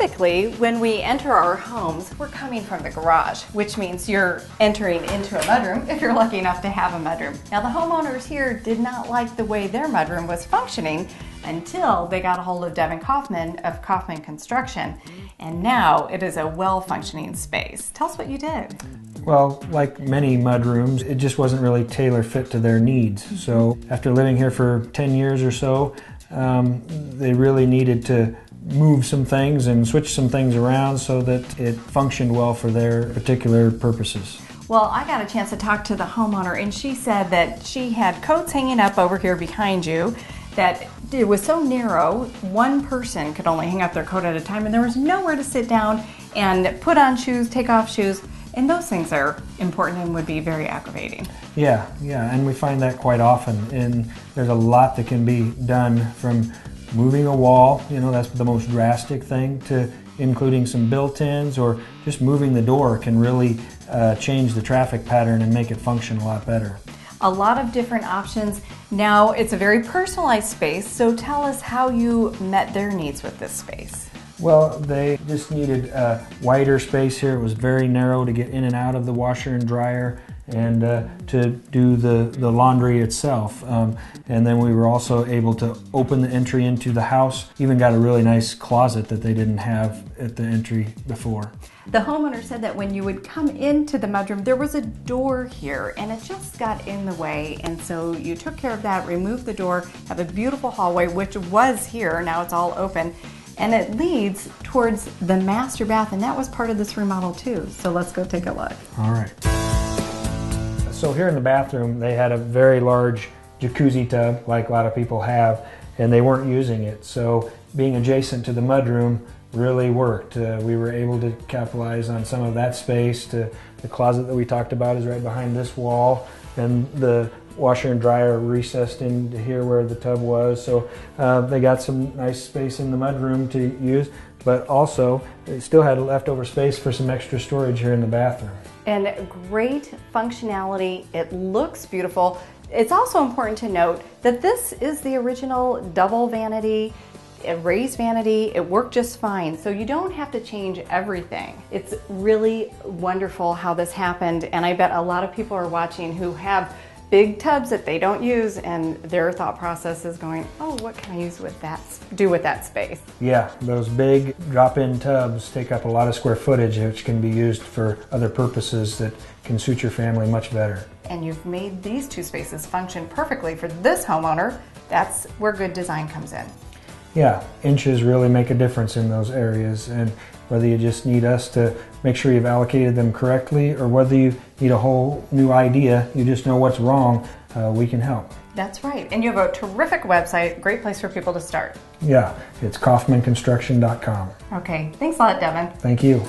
Typically, when we enter our homes, we're coming from the garage, which means you're entering into a mudroom if you're lucky enough to have a mudroom. Now, the homeowners here did not like the way their mudroom was functioning until they got a hold of Devan Kaufman of Kaufman Construction, and now it is a well-functioning space. Tell us what you did. Well, like many mudrooms, it just wasn't really tailor fit to their needs. So after living here for 10 years or so, they really needed to move some things and switch some things around so that it functioned well for their particular purposes. Well, I got a chance to talk to the homeowner, and she said that she had coats hanging up over here behind you, that it was so narrow, one person could only hang up their coat at a time, and there was nowhere to sit down and put on shoes, take off shoes, and those things are important and would be very aggravating. Yeah, and we find that quite often, and there's a lot that can be done from moving a wall, that's the most drastic thing, to including some built-ins, or just moving the door can really change the traffic pattern and make it function a lot better. A lot of different options. Now, it's a very personalized space, so tell us how you met their needs with this space. Well, they just needed a wider space here. It was very narrow to get in and out of the washer and dryer, and to do the laundry itself. And then we were also able to open the entry into the house. Even got a really nice closet that they didn't have at the entry before. The homeowner said that when you would come into the mudroom, there was a door here and it just got in the way, and so you took care of that, removed the door, have a beautiful hallway, which was here, now it's all open, and it leads towards the master bath, and that was part of this remodel too. So let's go take a look. All right. So here in the bathroom, they had a very large jacuzzi tub, like a lot of people have, and they weren't using it. So being adjacent to the mudroom really worked. We were able to capitalize on some of that space. The closet that we talked about is right behind this wall, and the washer and dryer recessed into here where the tub was. So they got some nice space in the mudroom to use, but also they still had leftover space for some extra storage here in the bathroom. And great functionality. It looks beautiful. It's also important to note that this is the original double vanity, a raised vanity. It worked just fine, so you don't have to change everything. It's really wonderful how this happened, and I bet a lot of people are watching who have big tubs that they don't use, and their thought process is going, oh, what can I do with that space? Yeah, those big drop-in tubs take up a lot of square footage, which can be used for other purposes that can suit your family much better. And you've made these two spaces function perfectly for this homeowner. That's where good design comes in. Yeah, inches really make a difference in those areas, and whether you just need us to make sure you've allocated them correctly, or whether you need a whole new idea, you just know what's wrong, we can help. That's right, and you have a terrific website, great place for people to start. Yeah, it's kaufmanconstruction.com. Okay, thanks a lot, Devan. Thank you.